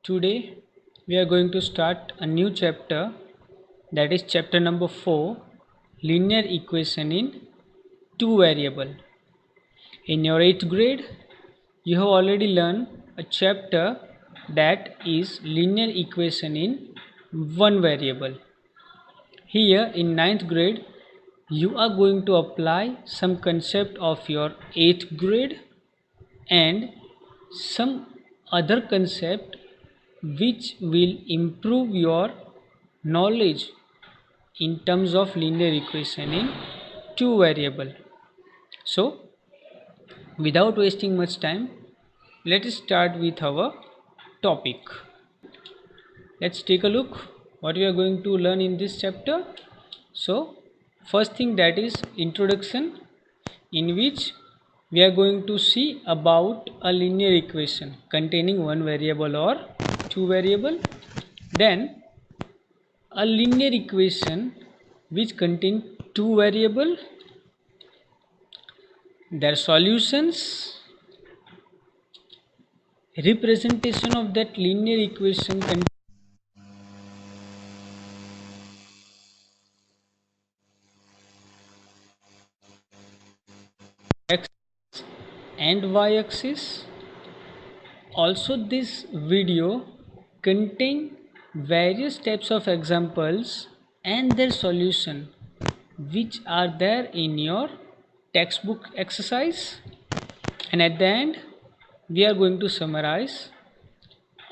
Today we are going to start a new chapter, that is chapter number 4, linear equation in two variable. In your 8th grade you have already learned a chapter that is linear equation in one variable. Here in 9th grade you are going to apply some concept of your 8th grade and some other concept which will improve your knowledge in terms of linear equation in two variable. So without wasting much time, let us start with our topic. Let's take a look what we are going to learn in this chapter. So first thing, that is introduction, in which we are going to see about a linear equation containing one variable or two variable. Then a linear equation which contain two variable, their solutions, representation of that linear equation x and y axis. Also this video contain various types of examples and their solution which are there in your textbook exercise, and at the end we are going to summarize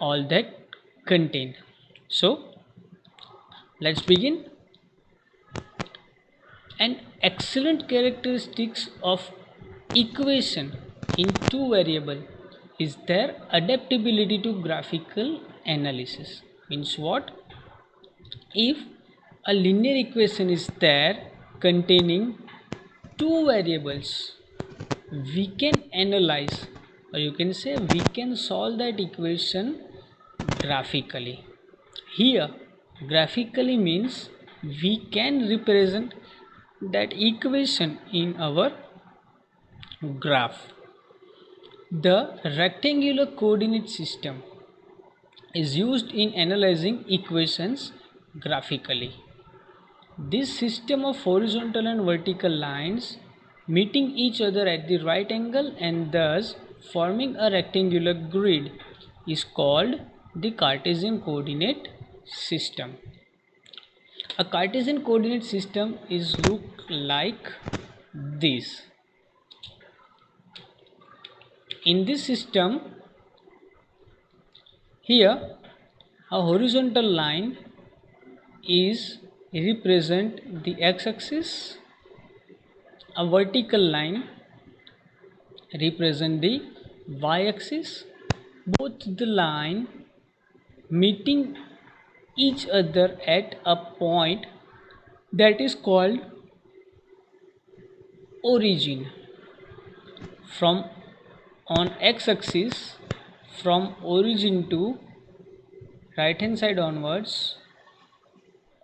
all that contained. So let's begin. An excellent characteristics of equation in two variable is their adaptability to graphical analysis. Means what? If a linear equation is there containing two variables, we can analyze, or you can say we can solve that equation graphically. Here graphically means we can represent that equation in our graph. The rectangular coordinate system is used in analyzing equations graphically. This system of horizontal and vertical lines meeting each other at the right angle and thus forming a rectangular grid is called the Cartesian coordinate system. A Cartesian coordinate system is look like this. In this system, here a horizontal line is represent the x-axis, a vertical line represent the y-axis. Both the line meeting each other at a point that is called origin. From on x-axis, from origin to right hand side onwards,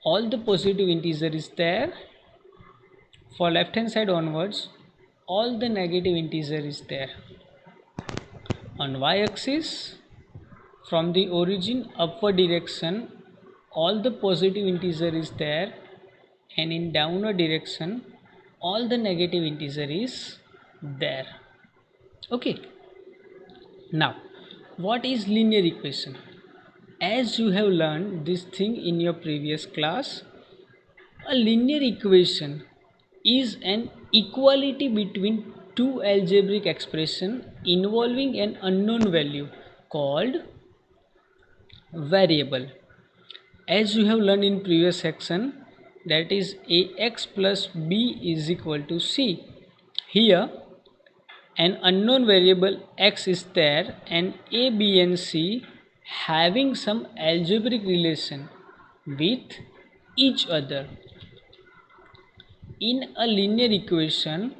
all the positive integer is there. For left hand side onwards, all the negative integer is there. On y-axis, from the origin upward direction, all the positive integer is there, and in downward direction all the negative integer is there. Okay, now what is linear equation? As you have learned this thing in your previous class, a linear equation is an equality between two algebraic expression involving an unknown value called variable. As you have learned in previous section, that is ax plus b is equal to c. Here an unknown variable x is there and a, b and c having some algebraic relation with each other. In a linear equation,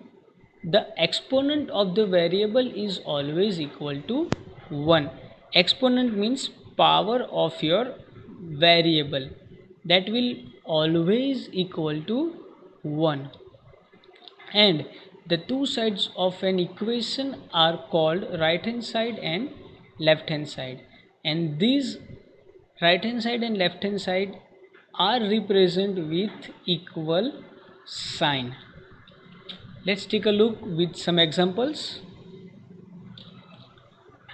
the exponent of the variable is always equal to 1. Exponent means power of your variable, that will always equal to 1. And the two sides of an equation are called right hand side and left hand side. and these right hand side and left hand side are represented with equal sign. Let's take a look with some examples.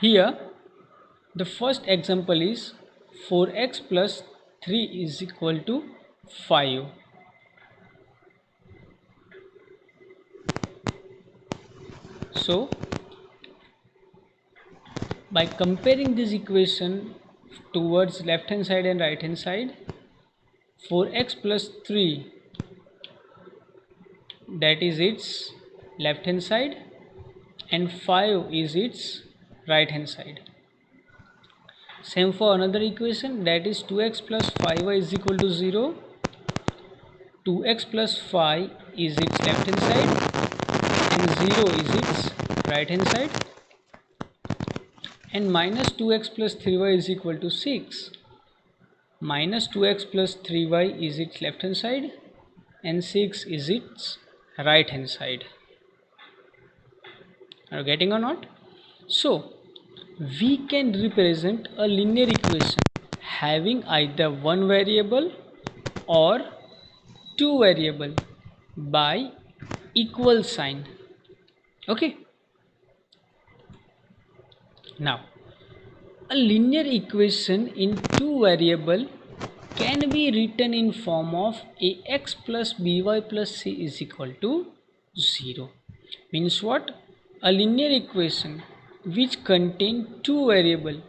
Here the first example is 4x plus 3 is equal to 5. So by comparing this equation towards left hand side and right hand side, 4x plus 3, that is its left hand side, and 5 is its right hand side. Same for another equation, that is 2x plus 5y is equal to 0. 2x plus 5 is its left hand side and 0 is its right hand side, and minus 2x plus 3y is equal to 6. Minus 2x plus 3y is its left hand side and 6 is its right hand side. Are you getting or not? So we can represent a linear equation having either one variable or two variable by equal sign. Okay. Now a linear equation in two variable can be written in form of ax plus by plus c is equal to 0. Means what? A linear equation which contain two variable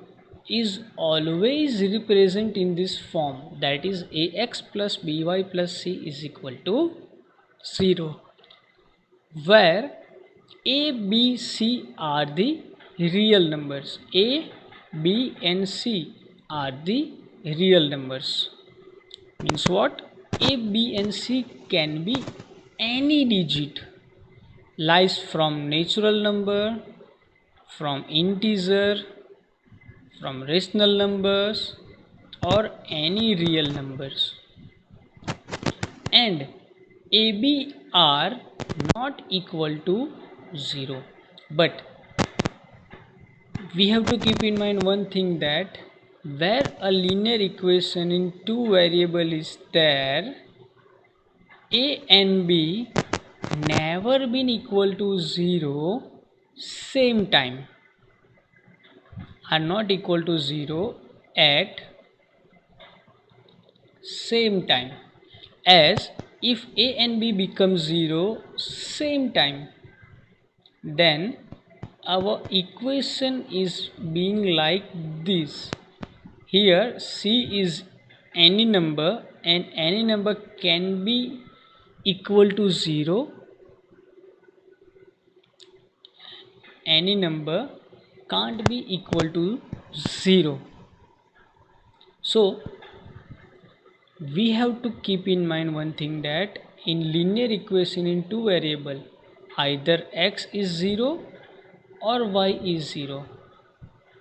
is always represent in this form, that is ax plus by plus c is equal to 0, where a, b, c are the real numbers. A, b and c are the real numbers. Means what? A, b and c can be any digit, lies from natural number, from integer, from rational numbers, or any real numbers. And AB are not equal to 0. But we have to keep in mind one thing, that where a linear equation in two variable is there, A and B never been equal to 0 same time, are not equal to 0 at same time. As if A and B becomes 0 same time, then our equation is being like this. Here C is any number and any number can be equal to 0. Any number can't be equal to 0. So we have to keep in mind one thing, that in linear equation in two variable, either x is 0 or y is 0,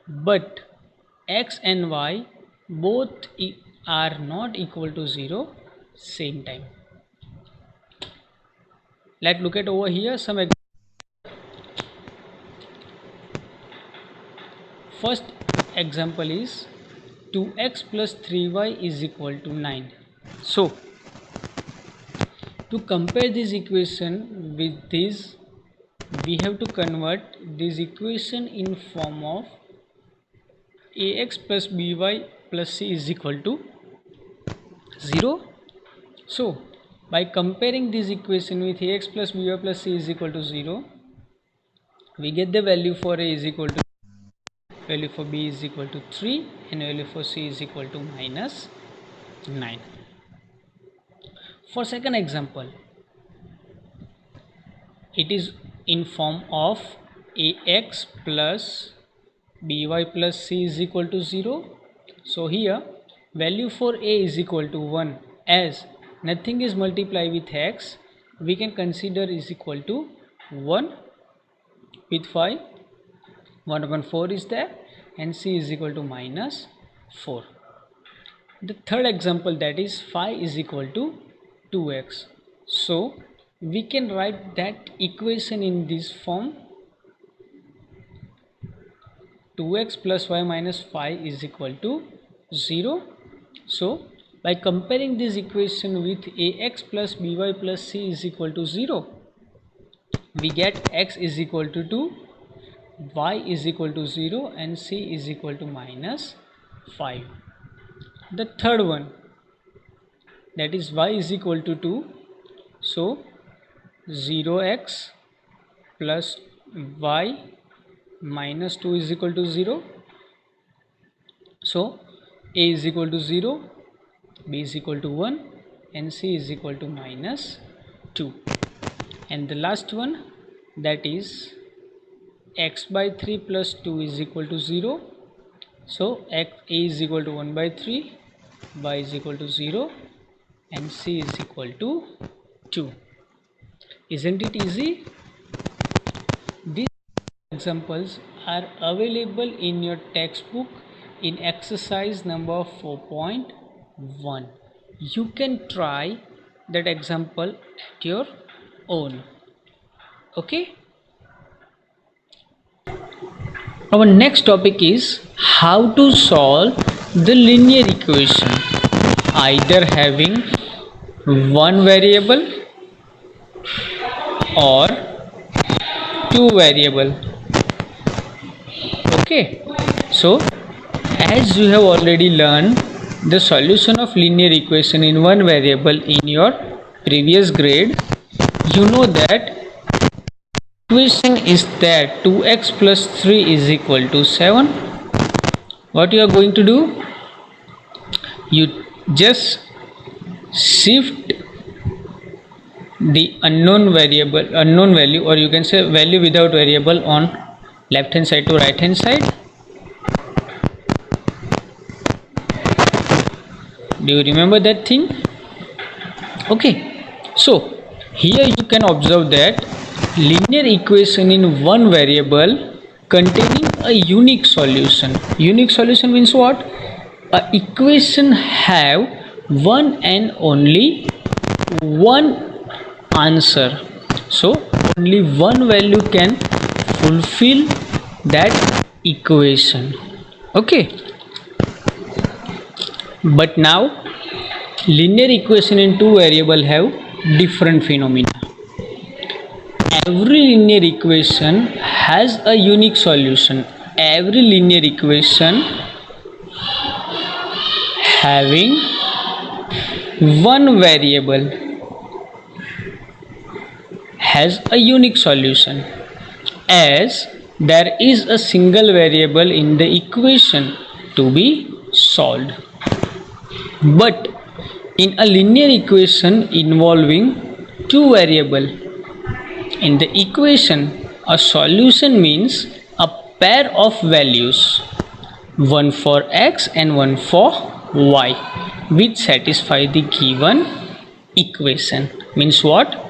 but x and y both are not equal to 0 same time. Let's look at over here some examples. First example is 2x plus 3y is equal to 9. So to compare this equation with this, we have to convert this equation in form of ax plus by plus c is equal to 0. So by comparing this equation with ax plus by plus c is equal to 0, we get the value for a is equal to, value for b is equal to 3, and value for c is equal to minus 9. For second example, it is in form of ax plus by plus c is equal to 0. So here value for a is equal to 1, as nothing is multiplied with x, we can consider is equal to 1 with 5. 1 upon 4 is there, and c is equal to minus 4. The third example, that is phi is equal to 2x. So we can write that equation in this form. 2x plus y minus 5 is equal to 0. So by comparing this equation with ax plus by plus c is equal to 0, we get x is equal to 2, y is equal to 0 and c is equal to minus 5. The third one, that is y is equal to 2, so 0x plus y minus 2 is equal to 0. So a is equal to 0, b is equal to 1 and c is equal to minus 2. And the last one, that is x by 3 plus 2 is equal to 0. So a is equal to 1 by 3, y is equal to 0 and c is equal to 2. Isn't it easy? These examples are available in your textbook in exercise number 4.1. You can try that example at your own. Okay? Our next topic is how to solve the linear equation, either having one variable or two variable. Okay, so as you have already learned the solution of linear equation in one variable in your previous grade, you know that equation is that 2x plus 3 is equal to 7. What you are going to do? You just shift the unknown value, or you can say value without variable, on left hand side to right hand side. Do you remember that thing? Okay, so here you can observe that linear equation in one variable containing a unique solution. Unique solution means what? A equation have one and only one answer, so only one value can fulfill that equation. Okay, but now linear equation in two variable have different phenomena. Every linear equation has a unique solution. Every linear equation having one variable has a unique solution, as there is a single variable in the equation to be solved. But in a linear equation involving two variables, in the equation a solution means a pair of values, one for x and one for y, which satisfy the given equation. Means what?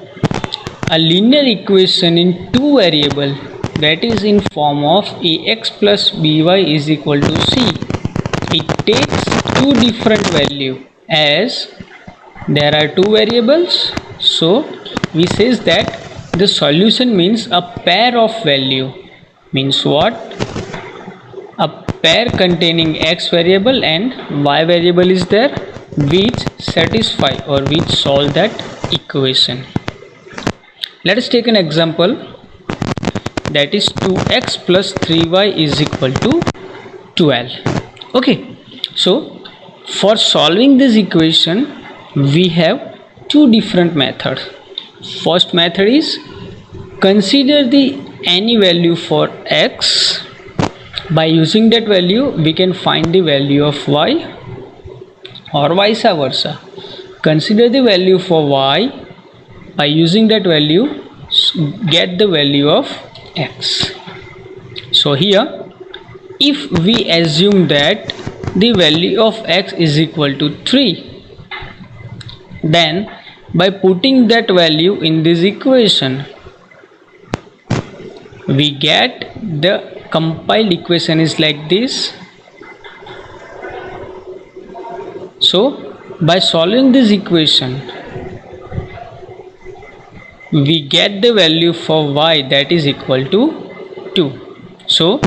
A linear equation in two variable, that is in form of ax plus by is equal to c. It takes two different value, as there are two variables, so we says that the solution means a pair of value. Means what? A pair containing x variable and y variable is there, which satisfy or which solve that equation. Let us take an example, that is 2x plus 3y is equal to 12. Okay, so for solving this equation we have two different methods. First method is consider the any value for x. By using that value we can find the value of y, or vice versa. Consider the value for y. By using that value get the value of x. So here if we assume that the value of x is equal to 3, then by putting that value in this equation we get the compiled equation is like this. So by solving this equation we get the value for y, that is equal to 2. So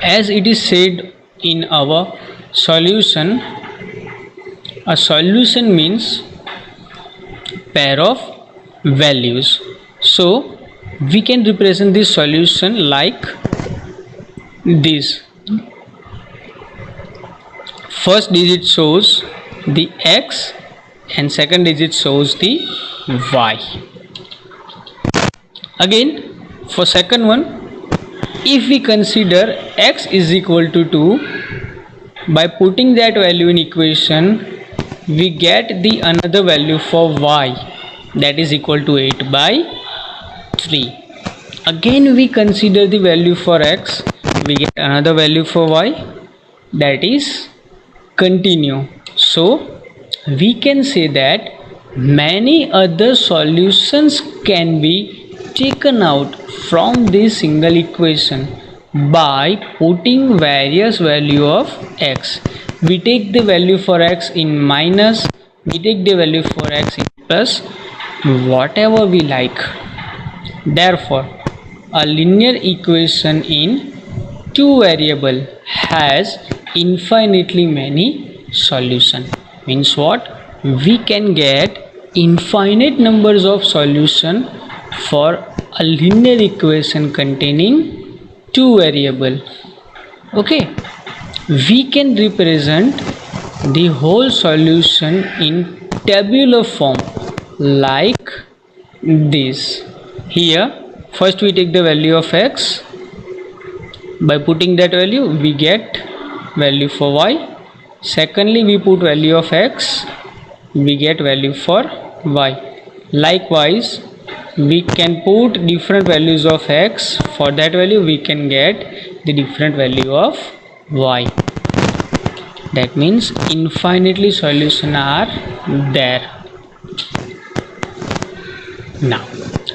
As it is said in our solution, a solution means pair of values. So we can represent this solution like this. First digit shows the x and second digit shows the y. Again, for second one, if we consider x is equal to 2, by putting that value in equation we get the another value for y, that is equal to 8 by 3. Again we consider the value for x, we get another value for y, that is continue. So we can say that many other solutions can be taken out from this single equation by putting various value of x. We take the value for x in minus, we take the value for x in plus, whatever we like. Therefore a linear equation in two variable has infinitely many solution. Means what? We can get infinite numbers of solution for a linear equation containing two variable. Okay, we can represent the whole solution in tabular form like this. Here first we take the value of x, by putting that value we get value for y. Secondly we put value of x, we get value for y. Likewise we can put different values of x, for that value we can get the different value of y. That means infinitely solution are there. Now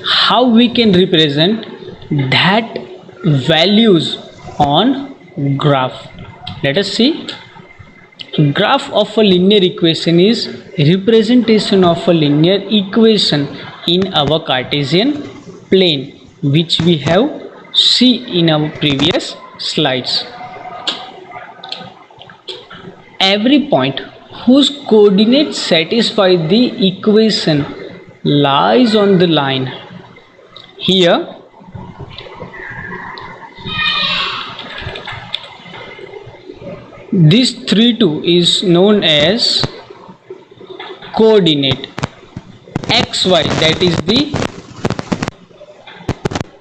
how we can represent that values on graph? Let us see. Graph of a linear equation is representation of a linear equation in our Cartesian plane, which we have seen in our previous slides. Every point whose coordinates satisfy the equation lies on the line. Here this 3 2 is known as coordinate xy, that is the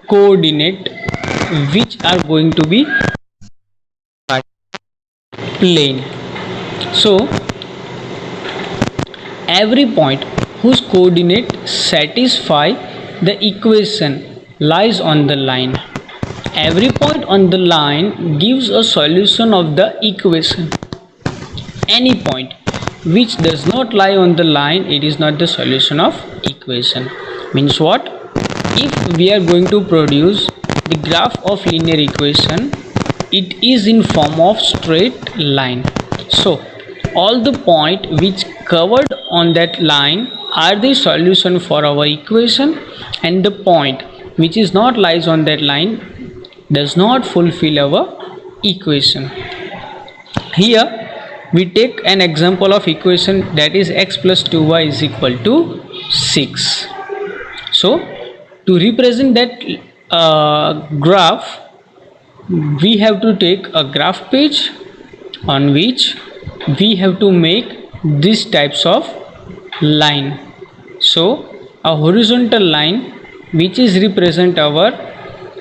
coordinate which are going to be plane. So every point whose coordinate satisfy the equation lies on the line. Every point on the line gives a solution of the equation. Any point which does not lie on the line, it is not the solution of equation. Means what? If we are going to produce the graph of linear equation, it is in form of straight line. So all the point which covered on that line are the solution for our equation, and the point which is not lies on that line does not fulfill our equation. Here we take an example of equation, that is x plus 2y is equal to 6. So to represent that graph, we have to take a graph page on which we have to make these types of line. So a horizontal line which is represent our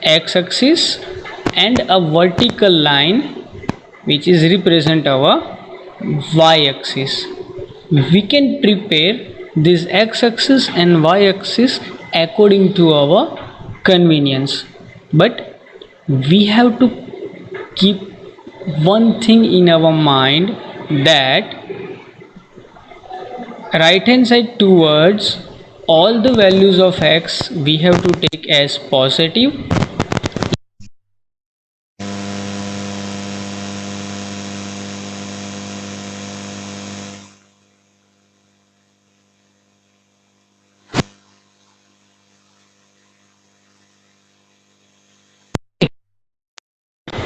x-axis, and a vertical line which is represent our y-axis. We can prepare this x-axis and y-axis according to our convenience, but we have to keep one thing in our mind, that right hand side towards all the values of x we have to take as positive,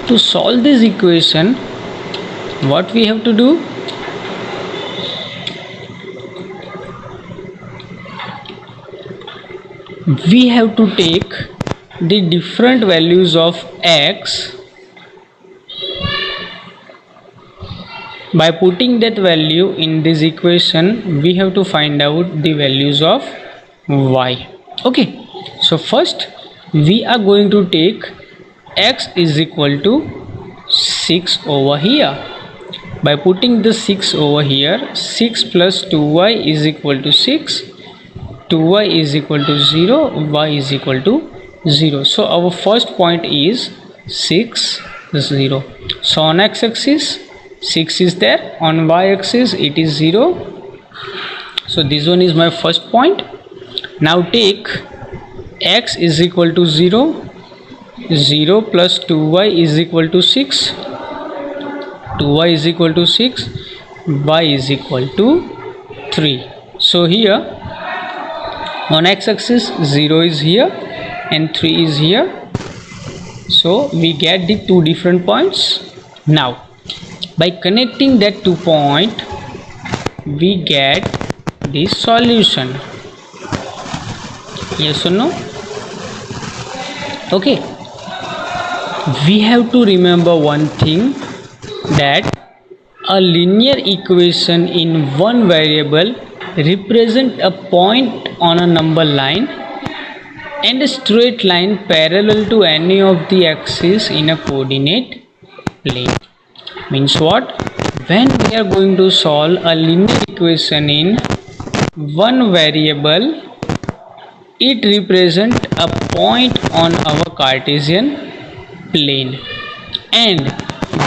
To solve this equation, what we have to do? We have to take the different values of x. By putting that value in this equation, we have to find out the values of y. Okay, so first we are going to take x is equal to 6 over here. By putting the 6 over here, 6 plus 2y is equal to 6, 2y is equal to 0, y is equal to 0. So our first point is 6, 0. So on x-axis 6 is there, on y-axis it is 0. So this one is my first point. Now take x is equal to 0, 0 plus 2y is equal to 6, 2y is equal to 6, y is equal to 3. So here on x-axis 0 is here and 3 is here. So we get the two different points. Now by connecting that 2 point, we get the solution. Yes or no? Okay, we have to remember one thing, that a linear equation in one variable represent a point on a number line and a straight line parallel to any of the axes in a coordinate plane. Means what? When we are going to solve a linear equation in one variable, it represents a point on our Cartesian plane and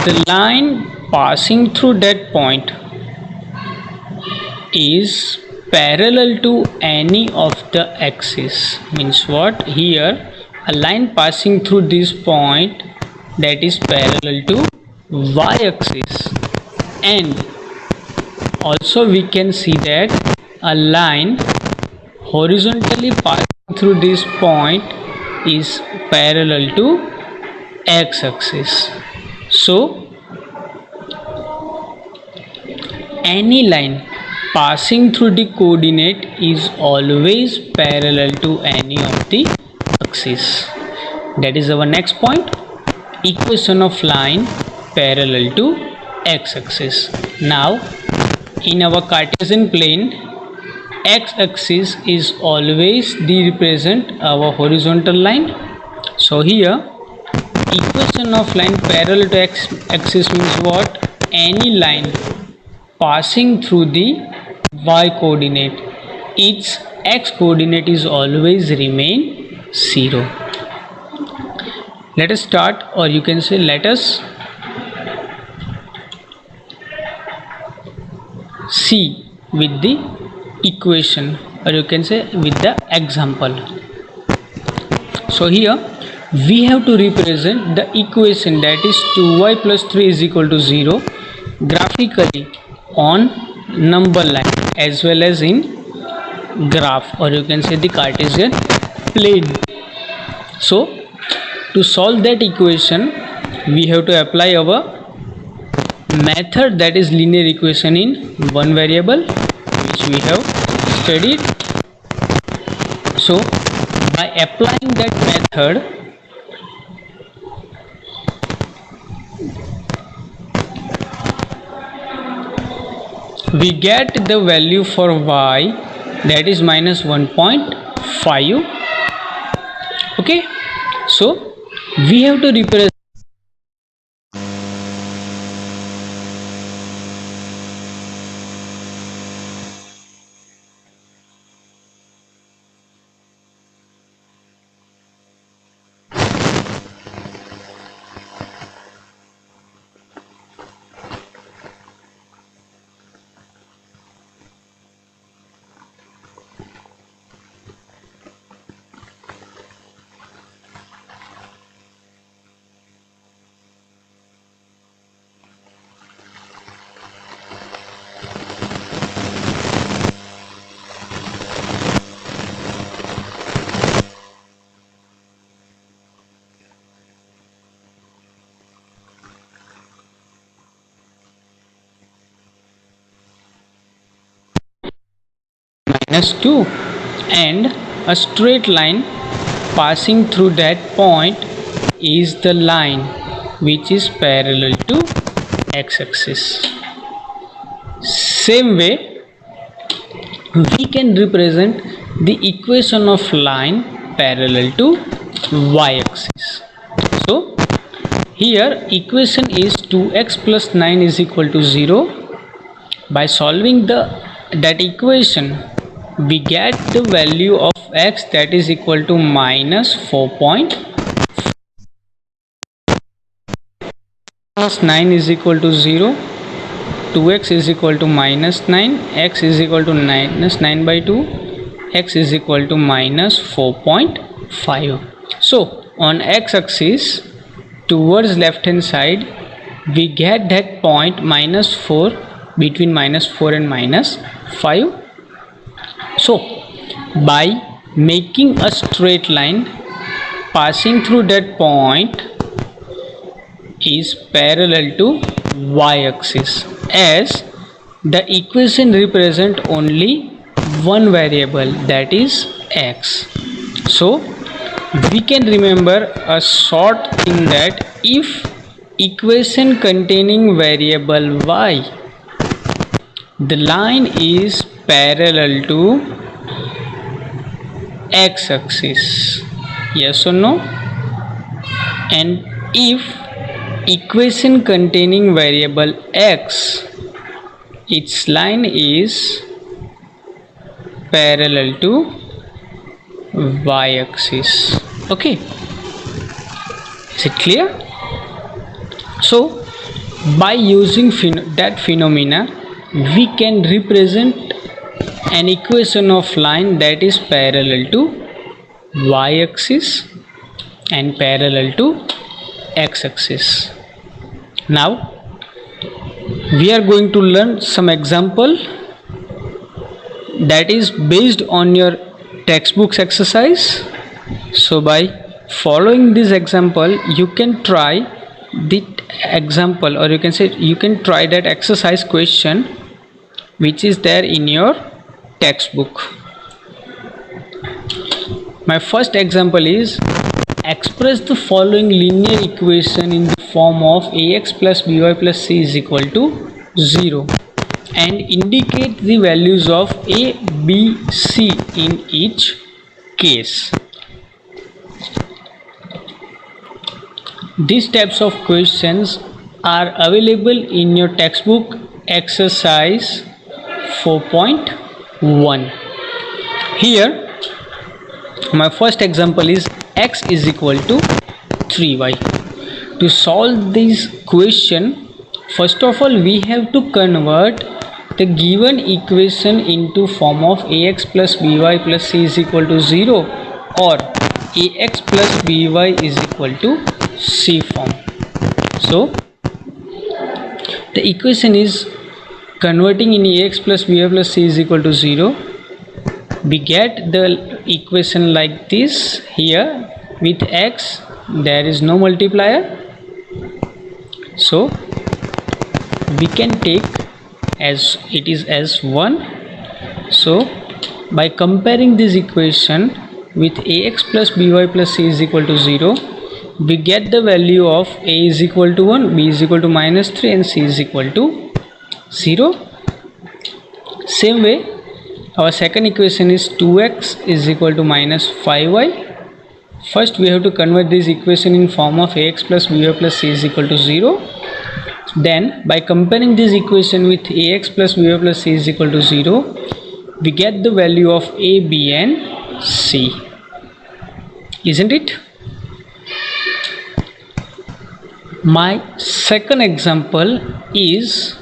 the line passing through that point is parallel to any of the axes. Means what? Here a line passing through this point that is parallel to y-axis, and also we can see that a line horizontally passing through this point is parallel to x-axis. So any line passing through the coordinate is always parallel to any of the axes. That is our next point, equation of line parallel to x-axis. Now in our Cartesian plane, x-axis is always represent our horizontal line. So here equation of line parallel to x-axis means what? Any line passing through the y coordinate, its x coordinate is always remain 0. Let us start, or you can say let us see with the equation, or you can say with the example. So here we have to represent the equation, that is 2y plus 3 is equal to 0, graphically on number line as well as in graph, or you can say the Cartesian plane. So to solve that equation, we have to apply our method, that is linear equation in one variable, which we have studied. So by applying that method, we get the value for y, that is minus 1.5. okay, so we have to represent minus 2, and a straight line passing through that point is the line which is parallel to x-axis. Same way we can represent the equation of line parallel to y-axis. So here equation is 2x plus 9 is equal to 0. By solving that equation, we get the value of x, that is equal to minus 4. Plus 9 is equal to 0. 2x is equal to minus 9. X is equal to minus 9 by 2. X is equal to minus 4.5. So on x-axis towards left hand side, we get that point minus 4, between minus 4 and minus 5. So by making a straight line passing through that point is parallel to y-axis, as the equation represent only one variable, that is x. So we can remember a short thing, that if equation containing variable y, the line is parallel to x-axis, yes or no? And if equation containing variable x, its line is parallel to y-axis. Okay, is it clear? So by using that phenomena, we can represent an equation of line that is parallel to y-axis and parallel to x-axis. Now we are going to learn some example that is based on your textbooks exercise. So by following this example, you can try the example, or you can say you can try that exercise question which is there in your textbook. My first example is, express the following linear equation in the form of ax plus by plus c is equal to 0 and indicate the values of a, b, c in each case. These types of questions are available in your textbook exercise 4.1. Here my first example is x is equal to 3y. To solve this question, first of all we have to convert the given equation into form of ax plus by plus c is equal to 0 or ax plus by is equal to c form. So the equation is converting in ax plus by plus c is equal to 0. We get the equation like this. Here with x there is no multiplier, so we can take as it is as 1. So by comparing this equation with ax plus by plus c is equal to 0, we get the value of a is equal to 1, b is equal to minus 3 and c is equal to 0. Same way our second equation is 2x is equal to minus 5y. First we have to convert this equation in form of ax plus by plus c is equal to 0. Then by comparing this equation with ax plus by plus c is equal to 0, we get the value of a, b and c, isn't it? My second example is,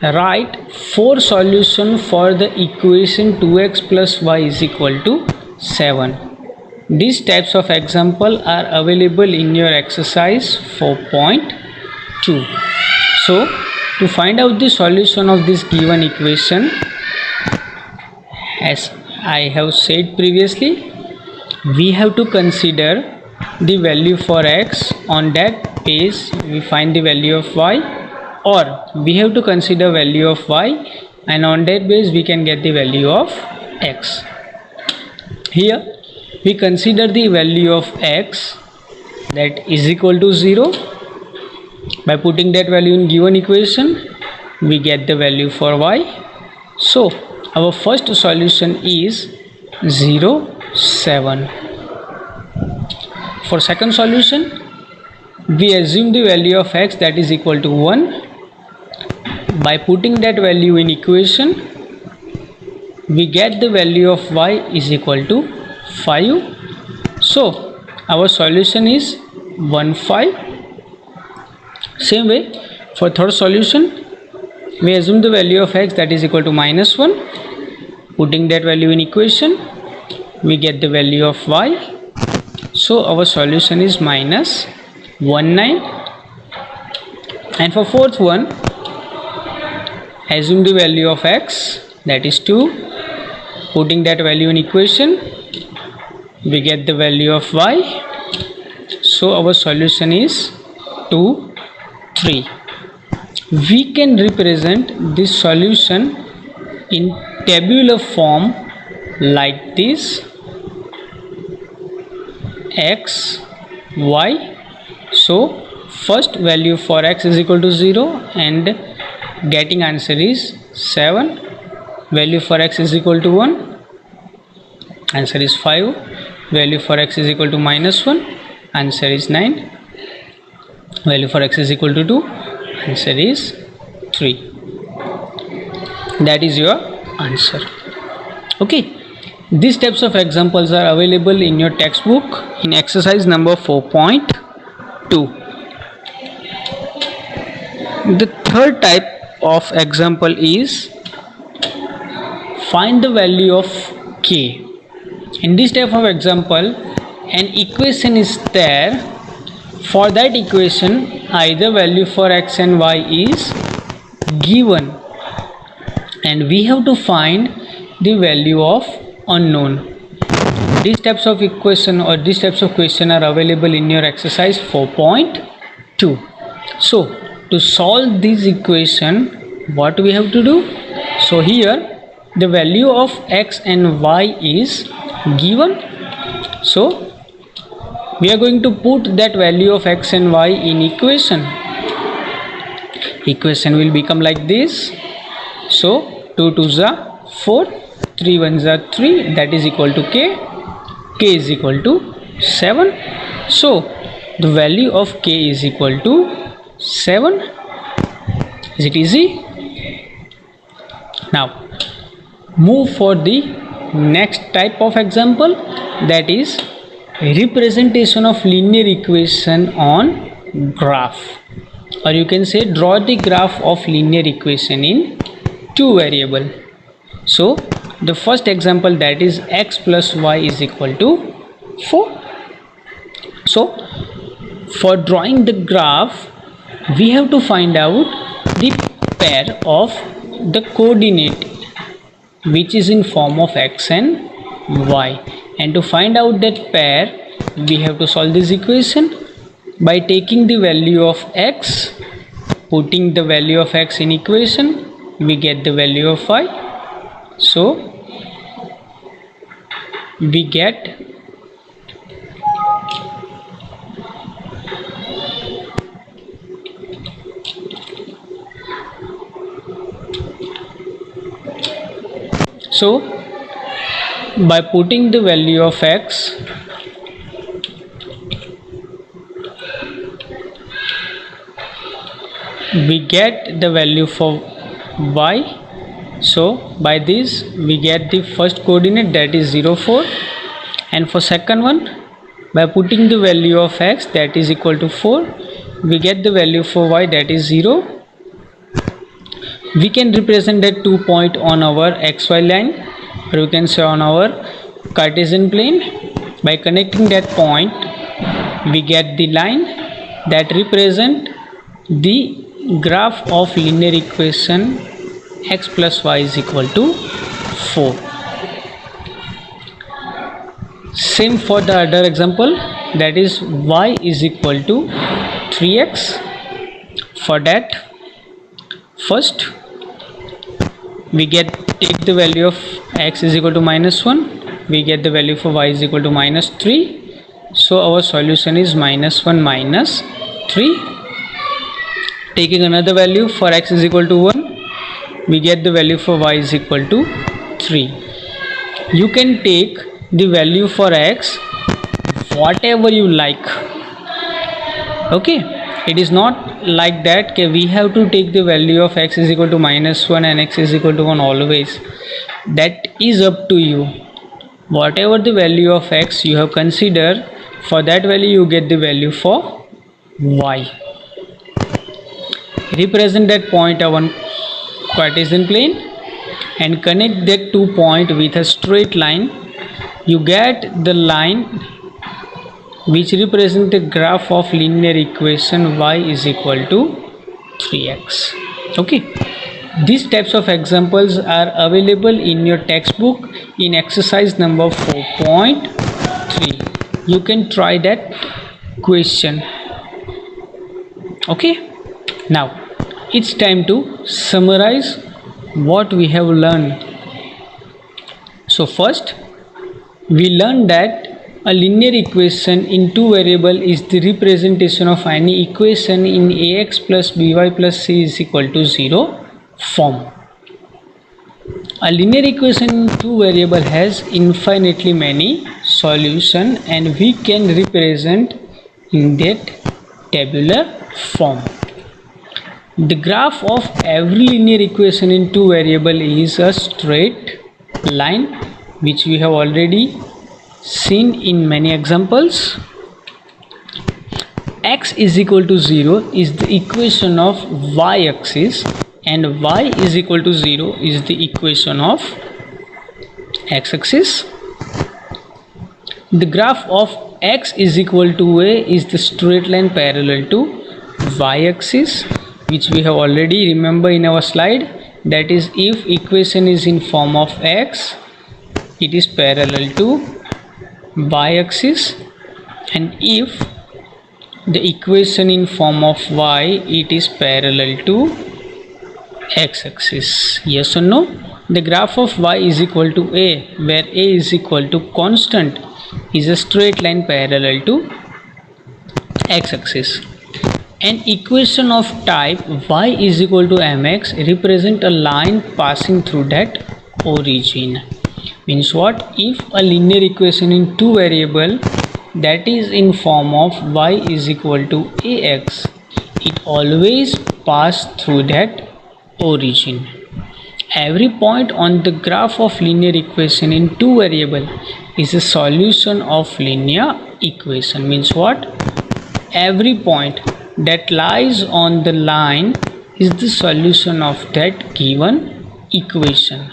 write 4 solutions for the equation 2x plus y is equal to 7. These types of example are available in your exercise 4.2. So to find out the solution of this given equation, as I have said previously, we have to consider the value for x. On that base we find the value of y, or we have to consider value of y and on that base we can get the value of x. Here we consider the value of x that is equal to 0. By putting that value in given equation, we get the value for y. So our first solution is 0, 7. For second solution, we assume the value of x that is equal to 1. By putting that value in equation, we get the value of y is equal to 5. So our solution is 1, 5. Same way, for third solution, we assume the value of x that is equal to -1. Putting that value in equation, we get the value of y. So our solution is -1, 9. And for fourth one, assume the value of x that is 2. Putting that value in equation, we get the value of y. So our solution is 2, 3. We can represent this solution in tabular form like this: x, y. So first value for x is equal to 0 and getting answer is 7. Value for x is equal to 1, answer is 5. Value for x is equal to -1, answer is 9. Value for x is equal to 2, answer is 3. That is your answer. Okay, these types of examples are available in your textbook in exercise number 4.2. The third type of example is find the value of k. In this type of example, an equation is there. For that equation, either value for x and y is given and we have to find the value of unknown. These types of equation or these types of question are available in your exercise 4.2. So to solve this equation, what we have to do? So here the value of x and y is given. So we are going to put that value of x and y in equation. Equation will become like this. So 2 2s are 4, 3 1s are 3, that is equal to k. K is equal to 7. So the value of k is equal to 7. Is it easy? Now move for the next type of example, that is representation of linear equation on graph, or you can say draw the graph of linear equation in two variable. So the first example, that is x plus y is equal to 4. So for drawing the graph, we have to find out the pair of the coordinate which is in form of x and y, and to find out that pair, we have to solve this equation by taking the value of x, putting the value of x in equation, we get the value of y. So we get by putting the value of x, we get the value for y. So by this we get the first coordinate, that is 0, 4, and for second one, by putting the value of x that is equal to 4, we get the value for y, that is 0. We can represent that 2 point on our xy line, or you can say on our Cartesian plane. By connecting that point, we get the line that represent the graph of linear equation x plus y is equal to 4. Same for the other example, that is y is equal to 3x. For that, first we take the value of x is equal to -1, we get the value for y is equal to -3. So our solution is -1 minus 3. Taking another value for x is equal to 1, we get the value for y is equal to 3. You can take the value for x whatever you like. Okay, it is not like that we have to take the value of x is equal to -1 and x is equal to 1 always. That is up to you. Whatever the value of x you have considered, for that value you get the value for y. Represent that point on Cartesian plane and connect that two points with a straight line. You get the line which represents the graph of linear equation y is equal to 3x. Okay, these types of examples are available in your textbook in exercise number 4.3. You can try that question. Okay, now it's time to summarize what we have learned. So first we learned that a linear equation in two variable is the representation of any equation in ax plus by plus c is equal to 0 form. A linear equation in two variable has infinitely many solutions and we can represent in that tabular form. The graph of every linear equation in two variable is a straight line, which we have already seen in many examples. X is equal to 0 is the equation of y-axis and y is equal to 0 is the equation of x-axis. The graph of x is equal to a is the straight line parallel to y-axis, which we have already remember in our slide. That is, if equation is in form of x, it is parallel to y-axis, and if the equation in form of y, it is parallel to x-axis. Yes or no? The graph of y is equal to a, where a is equal to constant, is a straight line parallel to x-axis. An equation of type y is equal to mx represent a line passing through that origin. Means what? If a linear equation in two variable that is in form of y is equal to ax, it always pass through that origin. Every point on the graph of linear equation in two variable is a solution of linear equation. Means what? Every point that lies on the line is the solution of that given equation.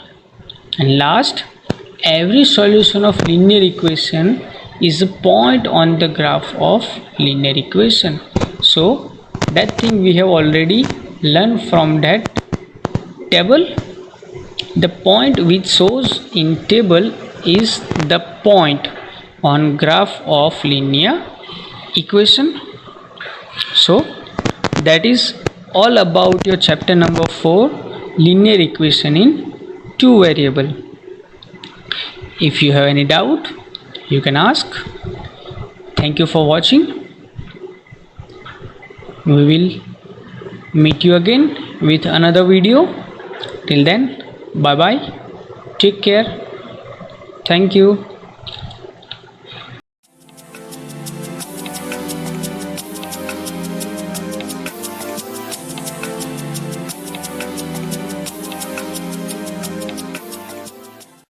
And last, every solution of linear equation is a point on the graph of linear equation. So that thing we have already learned from that table. The point which shows in table is the point on graph of linear equation. So that is all about your chapter number 4, linear equation in two variable. If you have any doubt, you can ask. Thank you for watching. We will meet you again with another video. Till then, bye bye. Take care. Thank you.